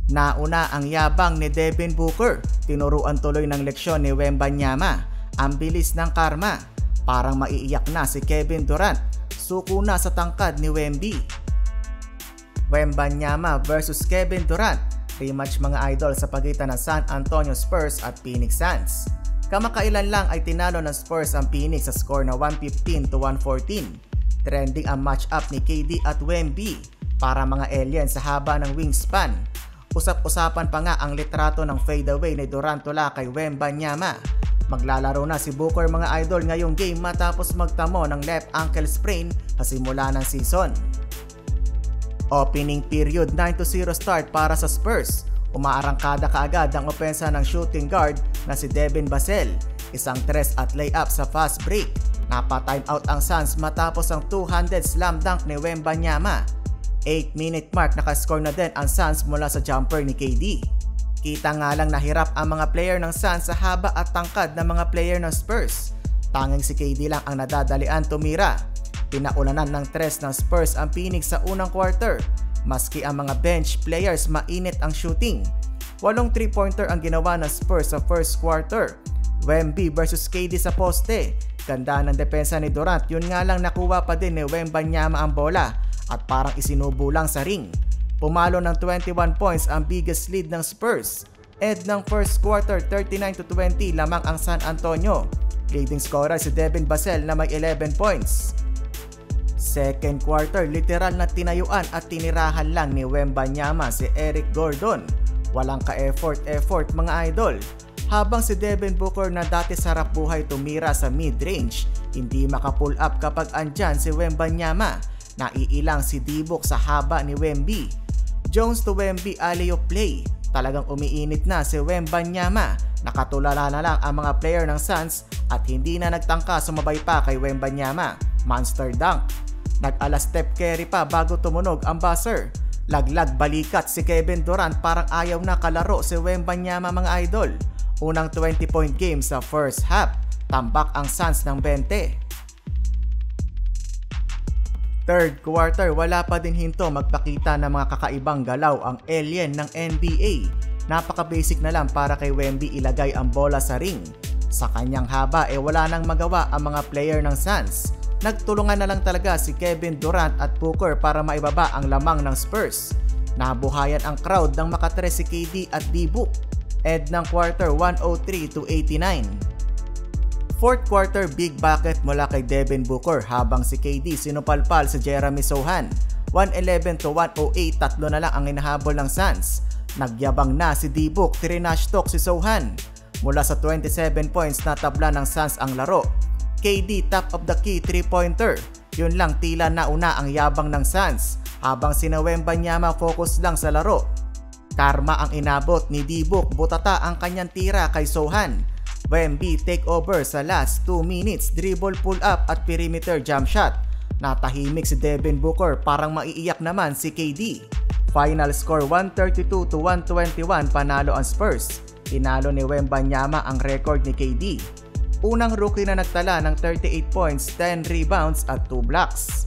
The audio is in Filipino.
Nauna ang yabang ni Devin Booker, tinuruan tuloy ng leksyon ni Wembanyama. Ang bilis ng karma, parang maiiyak na si Kevin Durant, suko na sa tangkad ni Wemby. Wembanyama versus Kevin Durant, rematch mga idol sa pagitan ng San Antonio Spurs at Phoenix Suns. Kamakailan lang ay tinalo ng Spurs ang Phoenix sa score na 115-114. Trending ang match-up ni KD at Wemby, para mga alien sa haba ng wingspan. Usap-usapan pa nga ang litrato ng fadeaway ni Durant tula kay Wembanyama. Maglalaro na si Booker mga idol ngayong game matapos magtamo ng left ankle sprain sa simula ng season. Opening period 9-0 start para sa Spurs. Umaarangkada kaagad ang opensa ng shooting guard na si Devin Vassell. Isang tres at layup sa fast break. Napa-timeout ang Suns matapos ang two-handed slam dunk ni Wembanyama. 8-minute mark nakascore na din ang Suns mula sa jumper ni KD. Kita nga lang nahirap ang mga player ng Suns sa haba at tangkad ng mga player ng Spurs. Tanging si KD lang ang nadadalian tumira. Pinaulanan ng tres ng Spurs ang Phoenix sa unang quarter. Maski ang mga bench players mainit ang shooting. 8 3-pointer ang ginawa ng Spurs sa first quarter. Wemby versus KD sa poste. Ganda ng depensa ni Durant, yun nga lang nakuha pa din ni Wembanyama ang bola at parang isinubo lang sa ring. Pumalo ng 21 points ang biggest lead ng Spurs. End ng first quarter 39-20 lamang ang San Antonio. Leading scorer si Devin Vassell na may 11 points. Second quarter literal na tinayuan at tinirahan lang ni Wembanyama si Eric Gordon. Walang ka-effort mga idol. Habang si Devin Booker na dati sarap buhay tumira sa mid-range, hindi maka-pull up kapag andyan si Wembanyama. Naiilang si D-Book sa haba ni Wemby. Jones to Wemby alley-oop play. Talagang umiinit na si Wembanyama. Nakatulala na lang ang mga player ng Suns at hindi na nagtangka sumabay pa kay Wembanyama. Monster dunk. Nag-ala step carry pa bago tumunog ang buzzer. Laglag balikat si Kevin Durant, parang ayaw na kalaro si Wembanyama mga idol. Unang 20-point game sa first half. Tambak ang Suns ng 20. Third quarter, wala pa din hinto magpakita ng mga kakaibang galaw ang alien ng NBA. Napaka-basic na lang para kay Wemby ilagay ang bola sa ring. Sa kanyang haba wala nang magawa ang mga player ng Suns. Nagtulungan na lang talaga si Kevin Durant at Booker para maibaba ang lamang ng Spurs. Nabuhayan ang crowd nang makatres si KD at D-Book. End ng quarter 103-89. Fourth quarter big bucket mula kay Devin Booker habang si KD sinupalpal si Jeremy Sohan. 111-108, tatlo na lang ang hinahabol ng Suns. Nagyabang na si D-Book, trinash talk si Sohan. Mula sa 27 points na tabla ng Suns ang laro. KD top of the key 3-pointer. Yun lang tila nauna ang yabang ng Suns habang sina Wembanyama focus lang sa laro. Karma ang inabot ni D-Book, butata ang kanyang tira kay Sohan. Wemby take over sa last 2 minutes, dribble pull up at perimeter jump shot. Natahimik si Devin Booker, parang maiiyak naman si KD. Final score 132-121, panalo ang Spurs. Tinalo ni Wembanyama ang record ni KD. Unang rookie na nagtala ng 38 points, 10 rebounds at 2 blocks.